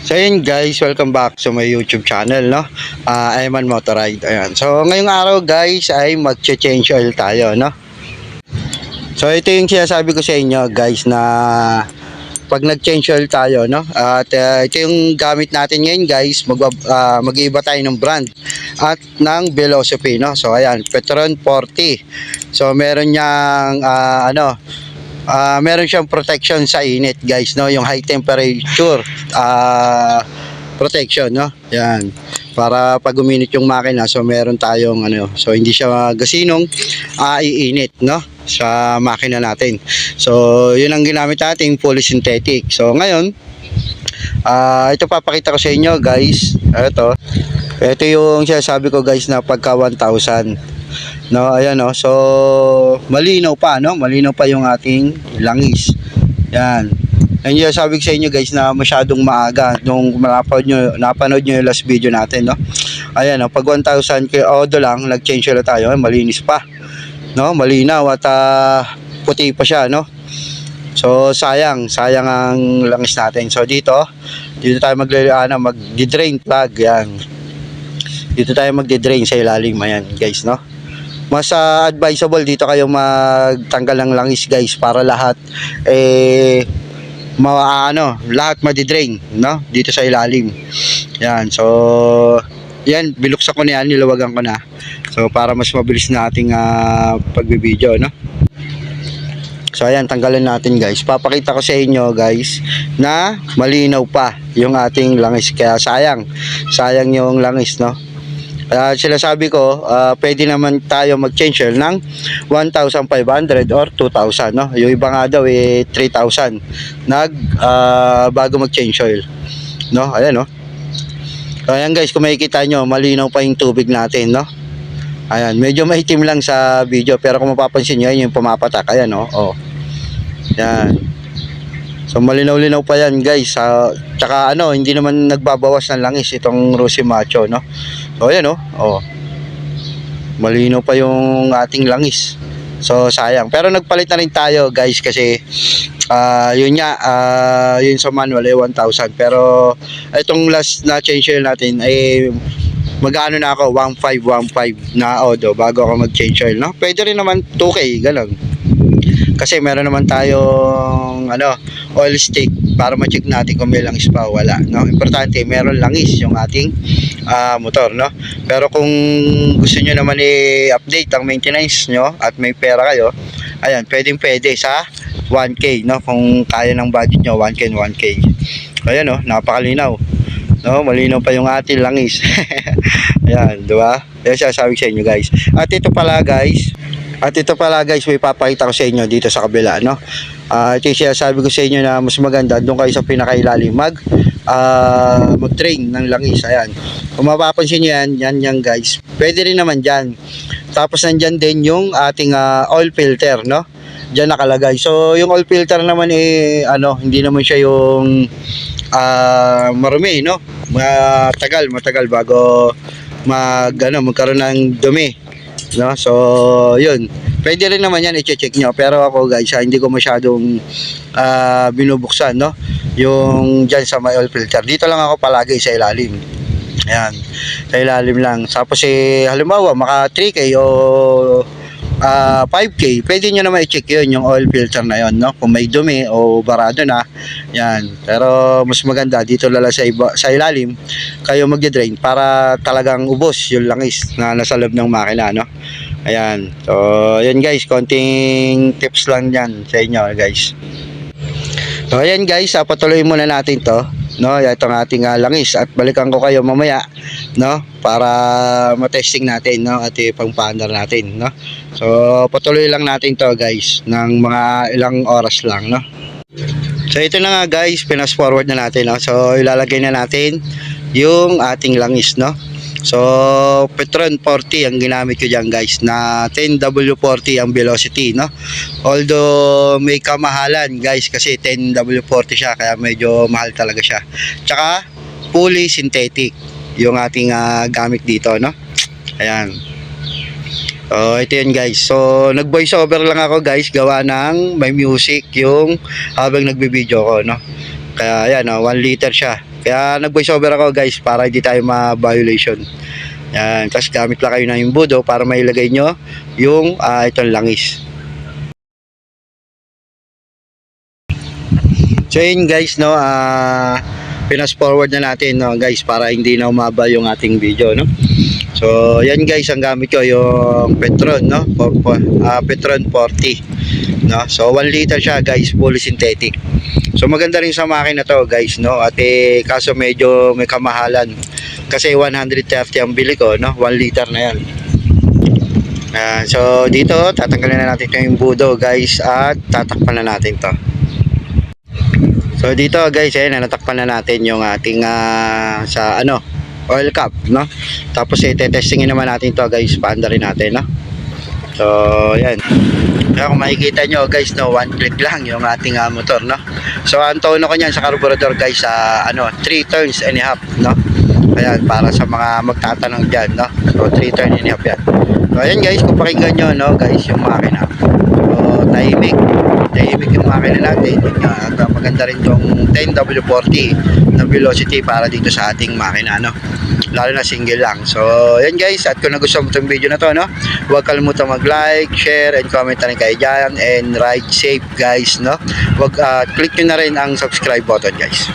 So ayun guys, welcome back sa my YouTube channel, no? Ayman Motorride. Ayan. So ngayong araw guys ay mag-change oil tayo, no? So ito yung sinasabi ko sa inyo guys na pag nag-change oil tayo, no? At ito yung gamit natin ngayon guys, mag-iiba tayo ng brand at ng philosophy, no? So ayan, Petron 40. So meron niyang meron siyang protection sa init guys, no, yung high temperature protection, no, yan, para pag uminit yung makina, so meron tayong so hindi siya gasinong iinit, no, sa makina natin. So yun ang ginamit natin, fully synthetic. So ngayon ito papakita ko sa inyo guys. Ito yung sinasabi ko guys na pagka 1,000, no, ayan, no. So malinaw pa, no, malinaw pa yung ating langis. Yan. And yung sabi ko sa inyo guys na masyadong maaga nung napanood nyo yung last video natin, no. Ayan, no, pag 1,000 odo lang nag-change ulit tayo, malinis pa, no, malinaw at puti pa siya, no. So sayang ang langis natin. So dito tayo mag-drain plug, yan. Dito tayo mag-drain sa ilalim, ayan guys, no. Mas advisable dito kayo magtanggal ng langis guys, para lahat lahat madi-drain, no, dito sa ilalim. Yan. So yan, binuksan ko na yan, nilawagan ko na. So para mas mabilis na ating pagbibideo, no. So ayan, tanggalin natin guys. Papakita ko sa inyo guys na malinaw pa yung ating langis, kaya sayang yung langis, no. Sinasabi ko, pwede naman tayo mag-change oil ng 1,500 or 2,000, no. Yung iba nga daw 3,000 bago mag-change oil, no. Ayan, no. So ayan guys, kung makikita nyo, malinaw pa yung tubig natin, no. Ayan, medyo maitim lang sa video, pero kung mapapansin nyo, yung pumapatak, ayan, no. Oh. Yan. So malinaw-linaw pa yan guys. Tsaka hindi naman nagbabawas ng langis itong Rossi Macho, no. So ayan, oh. Malinaw pa yung ating langis. So sayang. Pero nagpalit na rin tayo guys, kasi yun nga, yun sa manual 1,000. Pero itong last na change oil natin ay mag-ano na ako, 1,515 na odo bago ako mag-change oil, no. Pwede rin naman 2K, ganun. Kasi meron naman tayong oil stick para ma-check natin kung may langis pa o wala, no. Importante meron langis yung ating motor, no. Pero kung gusto nyo naman i-update ang maintenance nyo at may pera kayo, ayan, pwede sa 1K, no, kung kaya ng budget nyo, 1K. Ayan, no, napakalinaw, no, malinaw pa yung ating langis. Ayan, diba? Yan siya sabi sa inyo guys. At ito pala guys, may papakita ko sa inyo dito sa kabila, no. Ito yung sinasabi ko sa inyo na mas maganda doon kayo sa pinakailalim mag-drain ng langis. Ayan, kung mapapansin nyo yan guys, pwede rin naman dyan. Tapos nandyan din yung ating oil filter, no, dyan nakalagay. So yung oil filter naman hindi naman siya yung marumi, no. Matagal bago magkaroon ng dumi, no. So yun, pwede rin naman yan i-check nyo. Pero ako guys, hindi ko masyadong binubuksan, no, yung dyan sa may oil filter. Dito lang ako palagi sa ilalim. Ayan, sa ilalim lang. Tapos halimbawa maka 3K o 5K, pwede nyo naman i-check yun, yung oil filter na yun, no, kung may dumi o barado na. Yan. Pero mas maganda dito lala sa ilalim kayo magde-drain, para talagang ubos yung langis na nasa loob ng makina, no. Ayan. So yan guys, konting tips lang yan sa inyo guys. So ayan guys, patuloy muna natin to, no, itong ating langis, at balikan ko kayo mamaya, no, para matesting natin, no, at ipang-paandar natin, no. So patuloy lang natin to guys ng mga ilang oras lang, no. So ito na nga guys, pinas forward na natin, no. So ilalagay na natin yung ating langis, no. So Petron 40 ang ginamit ko dyan guys, na 10W40 ang velocity, no. Although may kamahalan guys, kasi 10W40 siya, kaya medyo mahal talaga siya. Tsaka fully synthetic yung ating gamit dito, no. Ayan. So ito yun guys. So nag voice over lang ako guys, gawa ng may music yung habang nagbibideo ko, no. Kaya ayan, 1 liter siya. Kaya nag-voice over ako guys para hindi tayo ma-violation. Yan, tapos gamit lang kayo na yung budo para mailagay nyo yung itong langis. So yun guys, no, pinas forward na natin, no, guys, para hindi na umaba yung ating video, no. So yan guys, ang gamit ko yung Petron, no, Petron 40, no. So 1 liter siya guys, fully synthetic. So maganda rin sa makina to guys, no, at kaso medyo may kamahalan kasi 130 ang bili ko, no, 1 liter na yan. So dito tatanggalin na natin yung budo guys at tatakpan na natin to. So dito guys, natakpan na natin yung ating sa oil cap, no. Tapos testingin naman natin to guys, paanda rin natin, no. So yan. Kaya kung makikita nyo guys, no, 1 click lang yung ating motor, no. So ang tono ko niyan sa carburetor guys, 3 turns and a half, no. Ayan, para sa mga magtatanong dyan, no. So 3 turns and a half yan. So ayan guys, kung pakinggan nyo, no, guys, yung makina. So tahimik yung makina natin. At maganda rin tong 10W40 na velocity para dito sa ating makina, no. Lalo na single lang. So yan guys, at kung nagustuhan mo itong video na to, no, huwag kalimutan mag-like, share, and comment na rin kayo dyan, and ride safe guys, no. Huwag click nyo na rin ang subscribe button guys.